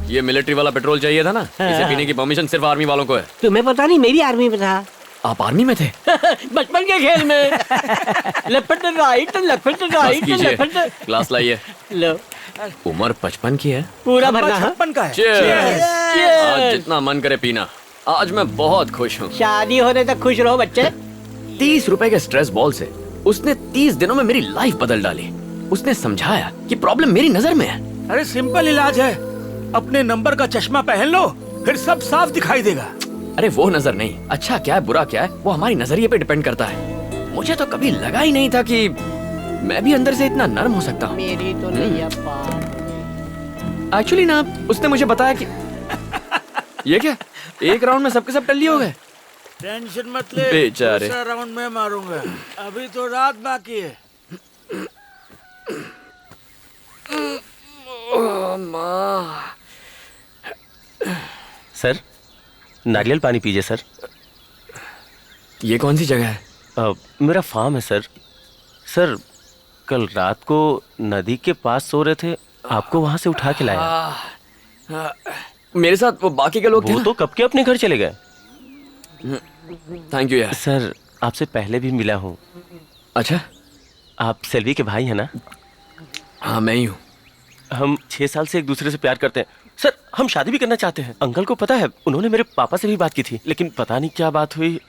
ये मिलिट्री वाला पेट्रोल चाहिए था ना, इसे पीने की परमिशन सिर्फ आर्मी वालों को है। तुम्हें पता नहीं, मेरी आर्मी में था। आप आर्मी में थे? बचपन के खेल में। Left right, left right, left. Glass लाइए। लो, उम्र 55 की है। पूरा भरना। 56 का है। Cheers! आज जितना मन करे पीना। आज मैं बहुत खुश हूँ। शादी होने तक खुश रहो बच्चे। 30 रुपए के स्ट्रेस बॉल से उसने 30 दिनों में मेरी लाइफ बदल डाली। उसने समझाया कि प्रॉब्लम मेरी नजर में है। अरे सिंपल इलाज है, अपने नंबर का चश्मा पहन लो, फिर सब साफ दिखाई देगा। अरे वो नजर नहीं, अच्छा क्या है बुरा क्या है वो हमारी नजरिए पे डिपेंड करता है। मुझे तो कभी लगा ही नहीं था कि मैं भी अंदर से इतना नर्म हो सकता हूँ। मेरी तो नहीं एक्चुअली ना, उसने मुझे बताया कि ये क्या, एक राउंड में सबके सब टल्ली हो गए। टेंशन मत ले, बेचारे। दूसरा राउंड में मारूंगा, अभी तो रात बाकी है। सर, नारियल पानी पीजिए सर। ये कौन सी जगह है? मेरा फार्म है सर। सर, कल रात को नदी के पास सो रहे थे, आपको वहां से उठा के लाया। मेरे साथ वो बाकी के लोग थे वो ना? तो कब के अपने घर चले गए। थैंक यू यार। सर, आपसे पहले भी मिला हूँ। अच्छा, आप सेल्वी के भाई हैं ना? हाँ मैं ही हूँ। हम 6 साल से एक दूसरे से प्यार करते हैं। सर, हम शादी भी करना चाहते हैं। अंकल को पता है, उन्होंने मेरे पापा से भी बात की थी, लेकिन पता नहीं क्या बात हुई।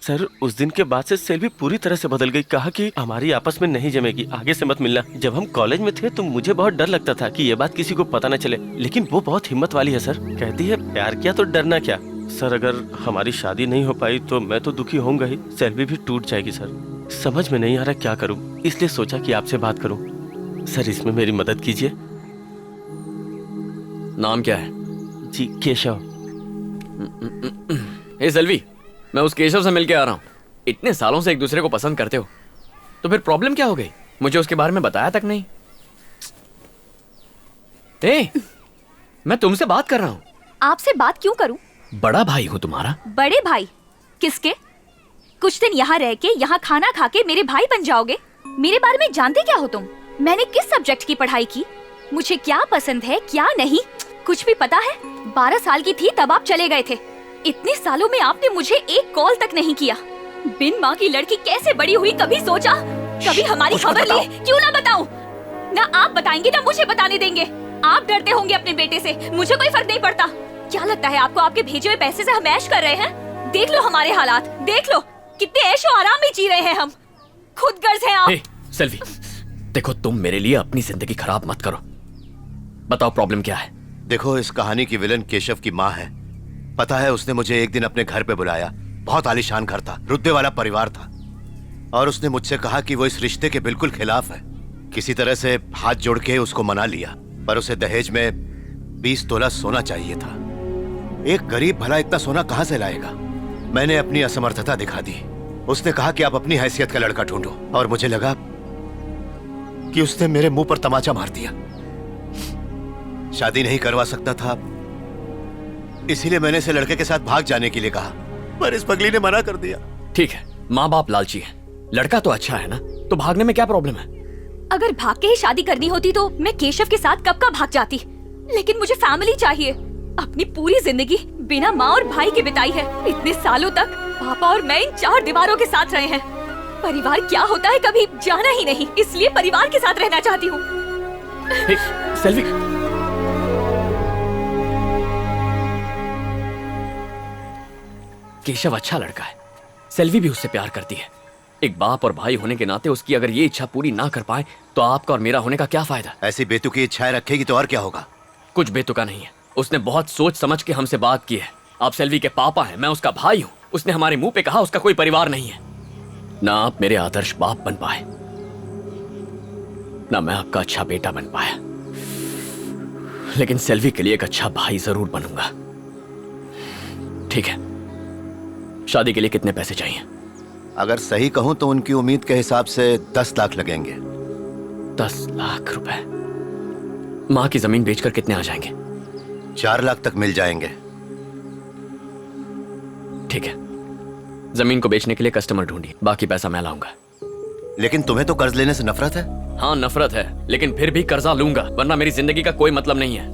सर, उस दिन के बाद से सेल्वी पूरी तरह से बदल गई। कहा कि हमारी आपस में नहीं जमेगी, आगे से मत मिलना। जब हम कॉलेज में थे तो मुझे बहुत डर लगता था कि ये बात किसी को पता न चले, लेकिन वो बहुत हिम्मत वाली है सर। कहती है प्यार किया तो डरना क्या। सर, अगर हमारी शादी नहीं हो पाई तो मैं तो दुखी होऊंगा ही, सेल्वी भी टूट जाएगी। सर, समझ में नहीं आ रहा क्या करूं, इसलिए सोचा कि आपसे बात करूं। सर, इसमें मेरी मदद कीजिए। नाम क्या है? जी, केशव। हे सेल्वी, मैं उस केशव से मिलके आ रहा हूँ। इतने सालों से एक दूसरे को पसंद करते हो, तो फिर प्रॉब्लम क्या हो गई? मुझे उसके बारे में बताया तक नहीं। ए, मैं तुमसे बात कर रहा हूँ। आपसे बात क्यों करूं? बड़ा भाई हूँ तुम्हारा। बड़े भाई? किसके? कुछ दिन यहाँ रह के, यहाँ खाना खा के मेरे भाई बन जाओगे? मेरे बारे में जानते क्या हो तुम? मैंने किस सब्जेक्ट की पढ़ाई की, मुझे क्या पसंद है क्या नहीं, कुछ भी पता है? 12 साल की थी तब आप चले गए थे। इतने सालों में आपने मुझे एक कॉल तक नहीं किया। बिन माँ की लड़की कैसे बड़ी हुई, कभी सोचा? कभी हमारी खबर ली? क्यों ना बताऊं? ना आप बताएंगे ना मुझे बताने देंगे। आप डरते होंगे अपने बेटे से, मुझे कोई फर्क नहीं पड़ता। क्या लगता है आपको आपके भेजे हुए पैसे से हम ऐश कर रहे हैं? देख लो हमारे हालात, देख लो कितने ऐशो आराम में जी रहे हैं हम। खुद गर्ज हैं आप। सेल्वी, देखो तुम मेरे लिए अपनी जिंदगी खराब मत करो। बताओ प्रॉब्लम क्या है? देखो, इस कहानी की विलन केशव की माँ है। पता है, उसने मुझे एक दिन अपने घर पे बुलाया। बहुत आलीशान घर था, रुतबे वाला परिवार था, और उसने मुझसे कहा कि वो इस रिश्ते के बिल्कुल खिलाफ है। किसी तरह से हाथ जोड़ के उसको मना लिया, पर उसे दहेज में 20 तोला सोना चाहिए था। एक गरीब भला इतना सोना कहां से लाएगा? मैंने अपनी असमर्थता दिखा दी। उसने कहा कि आप अपनी हैसियत का लड़का ढूंढो, और मुझे लगा कि उसने मेरे मुंह पर तमाचा मार दिया। शादी नहीं करवा सकता था, इसीलिए मैंने इसे लड़के के साथ भाग जाने के लिए कहा, पर इस पगली ने मना कर दिया। ठीक है, माँ बाप लालची है, लड़का तो अच्छा है ना, तो भागने में क्या प्रॉब्लम है? अगर भाग के ही शादी करनी होती तो मैं केशव के साथ कब का भाग जाती, लेकिन मुझे फैमिली चाहिए। अपनी पूरी जिंदगी बिना माँ और भाई के बिताई है। इतने सालों तक पापा और मैं इन 4 दीवारों के साथ रहे हैं। परिवार क्या होता है कभी जाना ही नहीं, इसलिए परिवार के साथ रहना चाहती हूँ। सेल्वी, केशव अच्छा लड़का है, सेल्वी भी उससे प्यार करती है। एक बाप और भाई होने के नाते उसकी अगर ये इच्छा पूरी ना कर पाए तो आपका और मेरा होने का क्या फायदा? ऐसी बेतुकी इच्छाएं रखेगी तो और क्या होगा? कुछ बेतुका नहीं है, उसने बहुत सोच समझ के हमसे बात की है। आप सेल्वी के पापा हैं, मैं उसका भाई हूँ। उसने हमारे मुंह पे कहा उसका कोई परिवार नहीं है। ना आप मेरे आदर्श बाप बन पाए, ना मैं आपका अच्छा बेटा बन पाया, लेकिन सेल्वी के लिए एक अच्छा भाई जरूर बनूंगा। ठीक है, शादी के लिए कितने पैसे चाहिए? अगर सही कहूं तो उनकी उम्मीद के हिसाब से 10 लाख लगेंगे। 10 लाख रुपए? माँ की जमीन बेचकर कितने आ जाएंगे? 4 लाख तक मिल जाएंगे। ठीक है, जमीन को बेचने के लिए कस्टमर ढूंढिए, बाकी पैसा मैं लाऊंगा। लेकिन तुम्हें तो कर्ज लेने से नफरत है। हाँ नफरत है, लेकिन फिर भी कर्जा लूंगा, वरना मेरी जिंदगी का कोई मतलब नहीं है।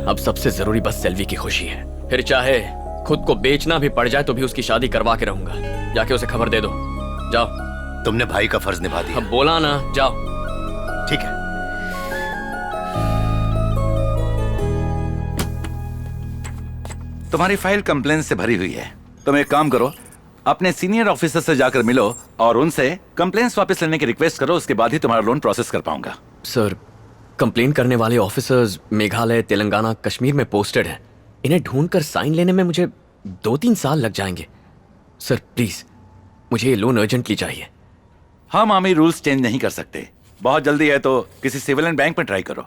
अब सबसे जरूरी बस सेल्वी की खुशी है। फिर चाहे खुद को बेचना भी पड़ जाए तो भी उसकी शादी करवा के रहूंगा। जाके उसे खबर दे दो। जाओ। तुमने भाई का फर्ज निभा दिया। अब बोला ना, जाओ। ठीक है। तुम्हारी फाइल कंप्लेंट से भरी हुई है। तुम एक काम करो, अपने सीनियर ऑफिसर से जाकर मिलो और उनसे कंप्लेंट्स वापस लेने की रिक्वेस्ट करो। उसके बाद ही तुम्हारा लोन प्रोसेस कर पाऊंगा। सर, कंप्लेन करने वाले ऑफिसर्स मेघालय, तेलंगाना, कश्मीर में पोस्टेड हैं। इन्हें ढूंढकर साइन लेने में मुझे 2-3 साल लग जाएंगे। सर प्लीज, मुझे ये लोन अर्जेंटली चाहिए। हम आर्मी रूल्स चेंज नहीं कर सकते। बहुत जल्दी है तो किसी सिविलियन बैंक में ट्राई करो।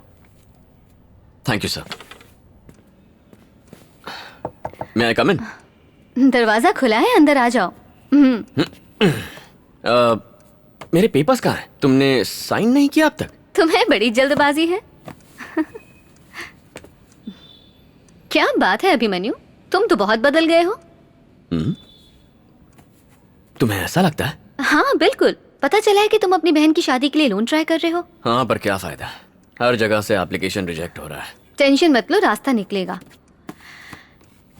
Thank you sir. मैं आई कम इन? दरवाजा खुला है, अंदर आ जाओ। मेरे पेपर्स कहाँ हैं? तुमने साइन नहीं किया अब तक? तुम्हें बड़ी जल्दबाजी है। क्या बात है अभिमन्यु, तुम तो बहुत बदल गए हो। तुम्हें ऐसा लगता है? हाँ बिल्कुल, पता चला है कि तुम अपनी बहन की शादी के लिए लोन ट्राई कर रहे हो। हाँ, पर क्या फायदा, हर जगह से एप्लीकेशन रिजेक्ट हो रहा है। टेंशन मत लो, रास्ता निकलेगा।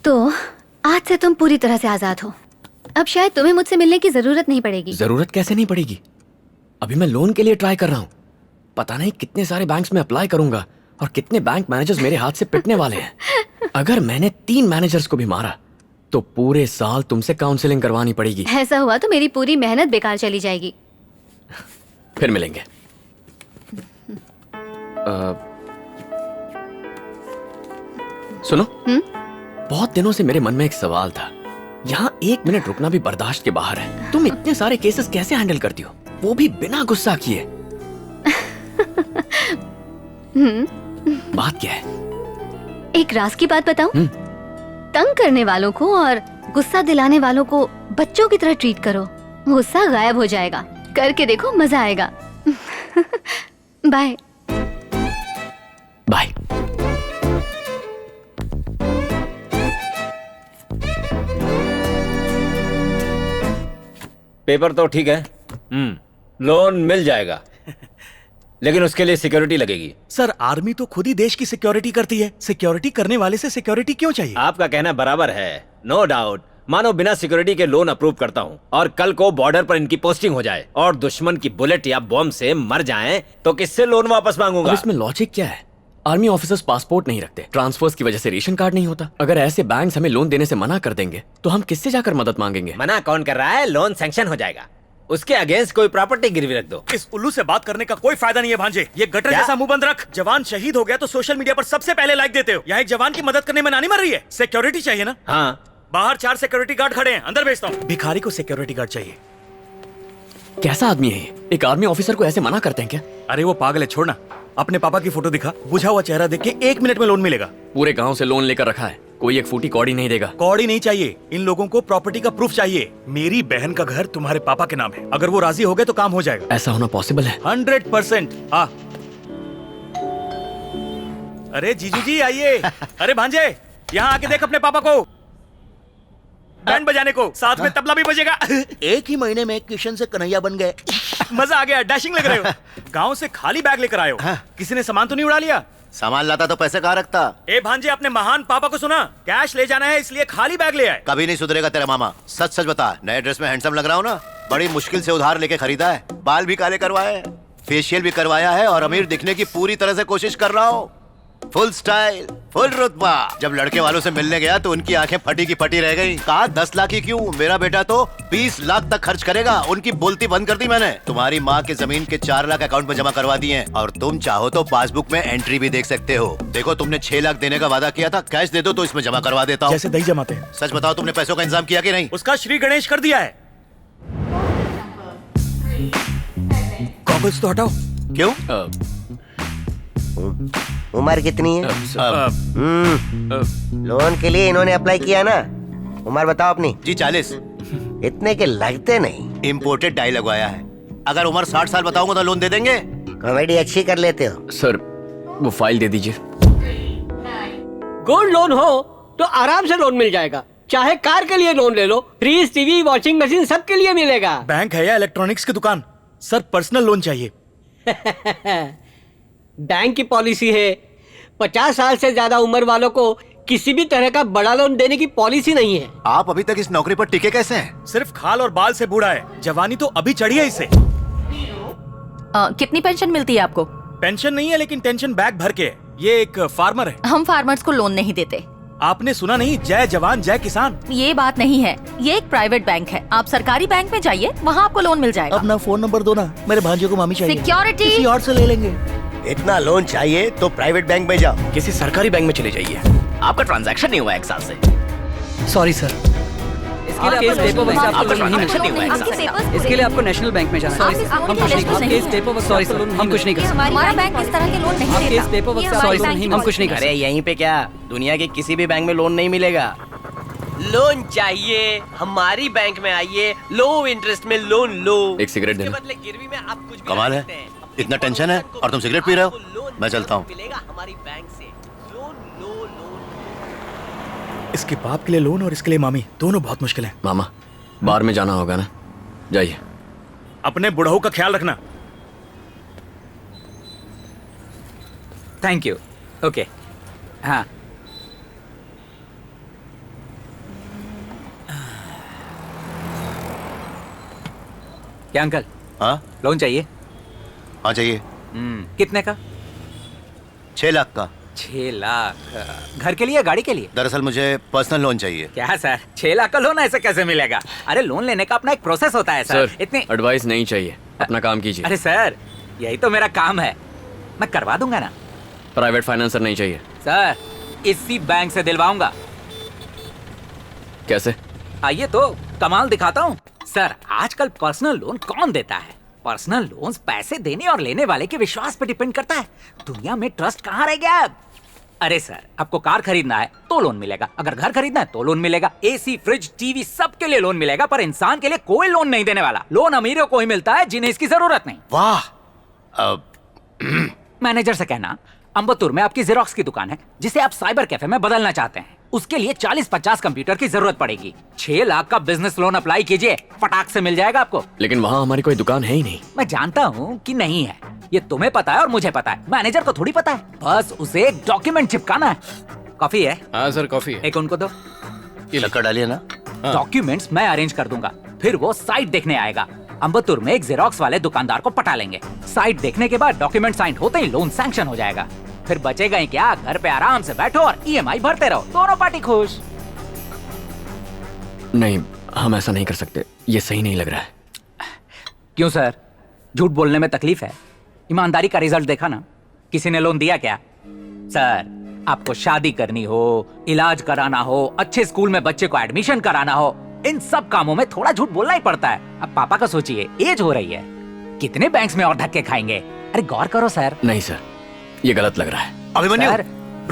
तो आज से तुम पूरी तरह से आजाद हो। अब शायद तुम्हें मुझसे मिलने की जरूरत नहीं पड़ेगी। जरूरत कैसे नहीं पड़ेगी? अभी मैं लोन के लिए ट्राई कर रहा हूँ। पता नहीं कितने सारे बैंक्स में अप्लाई करूंगा और कितने बैंक मैनेजर्स मेरे हाथ से पिटने वाले हैं। अगर मैंने 3 मैनेजर्स को भी मारा तो पूरे साल तुमसे काउंसलिंग करवानी पड़ेगी। ऐसा हुआ तो मेरी पूरी मेहनत बेकार चली जाएगी। फिर मिलेंगे। सुनो, बहुत दिनों से मेरे मन में एक सवाल था। यहाँ 1 मिनट रुकना भी बर्दाश्त के बाहर है। तुम इतने सारे केसेस कैसे हैंडल करती हो, वो भी बिना गुस्सा किए? बात क्या है? एक राज की बात बताऊं? तंग करने वालों को और गुस्सा दिलाने वालों को बच्चों की तरह ट्रीट करो, गुस्सा गायब हो जाएगा। करके देखो, मजा आएगा। Bye bye. पेपर तो ठीक है, लोन मिल जाएगा, लेकिन उसके लिए सिक्योरिटी लगेगी। सर, आर्मी तो खुद ही देश की सिक्योरिटी करती है। सिक्योरिटी करने वाले से सिक्योरिटी क्यों चाहिए? आपका कहना बराबर है, नो डाउट। मानो बिना सिक्योरिटी के लोन अप्रूव करता हूँ और कल को बॉर्डर पर इनकी पोस्टिंग हो जाए और दुश्मन की बुलेट या बॉम्ब से मर जाएं, तो किससे लोन वापस मांगूंगा? अब इसमें लॉजिक क्या है? आर्मी ऑफिसर्स पासपोर्ट नहीं रखते, ट्रांसफर्स की वजह से रेशन कार्ड नहीं होता। अगर ऐसे बैंक्स हमें लोन देने से मना कर देंगे तो हम किससे जाकर मदद मांगेंगे? मना कौन कर रहा है? लोन सैंक्शन हो जाएगा, उसके अगेंस्ट कोई प्रॉपर्टी गिरवी रख दो। इस उल्लू से बात करने का कोई फायदा नहीं है भांजे। ये गटर क्या? जैसा मुंह बंद रख। जवान शहीद हो गया तो सोशल मीडिया पर सबसे पहले लाइक देते हो। यहाँ एक जवान की मदद करने में नानी मर रही है। सिक्योरिटी चाहिए ना? हाँ, बाहर 4 सिक्योरिटी गार्ड खड़े हैं, अंदर भेजता हूँ। भिखारी को सिक्योरिटी गार्ड चाहिए। कैसा आदमी है ये? एक आर्मी ऑफिसर को ऐसे मना करते हैं क्या? अरे वो पागल है, छोड़ना। अपने पापा की फोटो दिखा, बुझा हुआ चेहरा देख के 1 मिनट में लोन मिलेगा। पूरे गांव से लोन लेकर रखा है, कोई एक फूटी कौड़ी नहीं देगा। कौड़ी नहीं चाहिए, इन लोगों को प्रॉपर्टी का प्रूफ चाहिए। मेरी बहन का घर तुम्हारे पापा के नाम है, अगर वो राजी हो गए तो काम हो जाएगा। ऐसा होना पॉसिबल है? 100%। हाँ। अरे जीजू जी आइए। अरे भांजे, यहाँ आके देख अपने पापा को, बैंड बजाने को, साथ में तबला भी बजेगा। एक ही महीने में किशन से कन्हैया बन गए। मजा आ गया, डैशिंग लग रहे हो। गांव से खाली बैग लेकर आए हो। किसी ने सामान तो नहीं उड़ा लिया? सामान लाता तो पैसे कहाँ रखता? ए भांजे, अपने महान पापा को सुना, कैश ले जाना है इसलिए खाली बैग ले आए। कभी नहीं सुधरेगा तेरा मामा। सच सच बता, नए ड्रेस में हैंडसम लग रहा हूँ ना? बड़ी मुश्किल से उधार लेके खरीदा है। बाल भी काले करवाए, फेशियल भी करवाया है और अमीर दिखने की पूरी तरह से कोशिश कर रहा हूँ। फुल स्टाइल, फुल रुतबा। जब लड़के वालों से मिलने गया तो उनकी आंखें फटी की फटी रह गई। कहा 10 लाख ही क्यों, मेरा बेटा तो 20 लाख तक खर्च करेगा। उनकी बोलती बंद कर दी मैंने। तुम्हारी माँ के जमीन के 4 लाख अकाउंट में जमा करवा दिए हैं और तुम चाहो तो पासबुक में एंट्री भी देख सकते हो। देखो, तुमने 6 लाख देने का वादा किया था, कैश दे दो तो इसमें जमा करवा देता हूँ। जैसे दही जमाते हैं। सच बताओ, तुमने पैसों का इंतजाम किया कि नहीं? उसका श्री गणेश कर दिया है। गॉगल्स तो हटाओ। क्यों? उम्र कितनी है? लोन के लिए इन्होंने अप्लाई किया ना? उम्र बताओ अपनी। जी 40। इतने के लगते नहीं। इम्पोर्टेड डाई लगवाया है। अगर उम्र 60 साल बताऊंगा तो लोन दे देंगे? कॉमेडी अच्छी कर लेते हो। सर, वो फाइल दे दीजिए। गोल्ड लोन हो तो आराम से लोन मिल जाएगा। चाहे कार के लिए लोन ले लो, फ्रिज, टीवी, वॉशिंग मशीन सबके लिए मिलेगा। बैंक है या इलेक्ट्रॉनिक्स की दुकान? सर, पर्सनल लोन चाहिए। बैंक की पॉलिसी है, 50 साल से ज्यादा उम्र वालों को किसी भी तरह का बड़ा लोन देने की पॉलिसी नहीं है। आप अभी तक इस नौकरी पर टिके कैसे हैं? सिर्फ खाल और बाल से बूढ़ा है, जवानी तो अभी चढ़ी है इसे। कितनी पेंशन मिलती है आपको? पेंशन नहीं है लेकिन टेंशन बैग भर के है। ये एक फार्मर है। हम फार्मर्स को लोन नहीं देते। आपने सुना नहीं, जय जवान जय किसान। ये बात नहीं है, ये एक प्राइवेट बैंक है। आप सरकारी बैंक में जाइए, वहाँ आपको लोन मिल जाएगा। अपना फोन नंबर दो ना, मेरे भांजे को मामी चाहिए। सिक्योरिटी किसी और से ले लेंगे। इतना लोन चाहिए तो प्राइवेट बैंक में जाओ। किसी सरकारी बैंक में चले जाइए, आपका ट्रांजैक्शन नहीं हुआ 1 साल से। सॉरी सर, इसके लिए आपको पेपर वर्क से आपको आपका लोन नहीं मिल ट्रांजैक्शन नहीं हुआ 1 साल से। इसके लिए आपको नेशनल बैंक में जाना है। हम कुछ नहीं कर सकते। सॉरी सर, हम कुछ नहीं कर सकते। हमारा बैंक इस तरह के लोन नहीं आपके इस देता। पेपर वर्क ये से हमारी सॉरी बैंक सर, हम कुछ नहीं कर अरे यहीं पे क्या, दुनिया के किसी भी बैंक में लोन नहीं मिलेगा। लोन चाहिए हमारी बैंक में आइए, लो इंटरेस्ट में लोन लो। एक सिगरेट देना। बदले गिरवी में आप कुछ भी कमाल रख है, सकते हैं। इतना टेंशन है और तुम सिगरेट पी रहे हो? मैं चलता हूँ। मिलेगा हमारी बैंक से लोन लो लोन। इसके बाप के लिए लोन और इसके लिए मामी, दोनों बहुत मुश्किल है। मामा, बाहर में जाना होगा ना, जाइए। अपने बुढ़ऊ का ख्याल रखना। Thank you. ओके, हाँ। क्या अंकल, हाँ लोन चाहिए? हाँ चाहिए। कितने का? 6 लाख का। 6 लाख? घर के लिए, गाड़ी के लिए? दरअसल मुझे पर्सनल लोन चाहिए। क्या सर, 6 लाख का लोन ऐसे कैसे मिलेगा? अरे लोन लेने का अपना एक प्रोसेस होता है सर। इतने एडवाइस नहीं चाहिए, अपना काम कीजिए। अरे सर, यही तो मेरा काम है, मैं करवा दूंगा ना। प्राइवेट फाइनेंसर नहीं चाहिए। सर, इसी बैंक से दिलवाऊंगा। कैसे? आइए तो कमाल दिखाता हूँ। सर, आजकल पर्सनल लोन कौन देता है? पर्सनल लोन्स पैसे देने और लेने वाले के विश्वास पे डिपेंड करता है। दुनिया में ट्रस्ट कहाँ रह गया अब? अरे सर, आपको कार खरीदना है तो लोन मिलेगा, अगर घर खरीदना है तो लोन मिलेगा, एसी, फ्रिज, टीवी सबके लिए लोन मिलेगा, पर इंसान के लिए कोई लोन नहीं देने वाला। लोन अमीरों को ही मिलता है जिन्हें इसकी जरूरत नहीं। वाह। मैनेजर से कहना अम्बत्तूर में आपकी जेरोक्स की दुकान है जिसे आप साइबर कैफे में बदलना चाहते हैं, उसके लिए 40-50 कंप्यूटर की जरूरत पड़ेगी। 6 लाख का बिजनेस लोन अप्लाई कीजिए, फटाक से मिल जाएगा आपको। लेकिन वहाँ हमारी कोई दुकान है ही नहीं। मैं जानता हूँ कि नहीं है, ये तुम्हें पता है और मुझे पता है, मैनेजर को थोड़ी पता है। बस उसे एक डॉक्यूमेंट चिपकाना है। कॉफी है? हाँ सर, कॉफी है। एक उनको दो। शक्कर डालिए ना। डॉक्यूमेंट्स मैं अरेंज कर दूंगा, फिर वो साइट देखने आएगा। अम्बत्तूर में एक जेरोक्स वाले दुकानदार को पटा लेंगे। साइट देखने के बाद डॉक्यूमेंट साइन होते ही लोन सैंक्शन हो जाएगा। फिर बचेगा ही क्या, घर पे आराम से बैठो और ईएमआई भरते रहो, दोनों पार्टी खुश। नहीं, हम ऐसा नहीं कर सकते, ये सही नहीं लग रहा है। क्यों सर, झूठ बोलने में तकलीफ है? ईमानदारी का रिजल्ट देखा ना, किसी ने लोन दिया क्या? सर, आपको शादी करनी हो, इलाज कराना हो, अच्छे स्कूल में बच्चे को एडमिशन कराना हो, इन सब कामों में थोड़ा झूठ बोलना ही पड़ता है। अब पापा का सोचिए, एज हो रही है, कितने बैंक्स में और धक्के खाएंगे? अरे गौर करो सर। नहीं सर, ये गलत लग रहा है। अभिमन्यु, सर,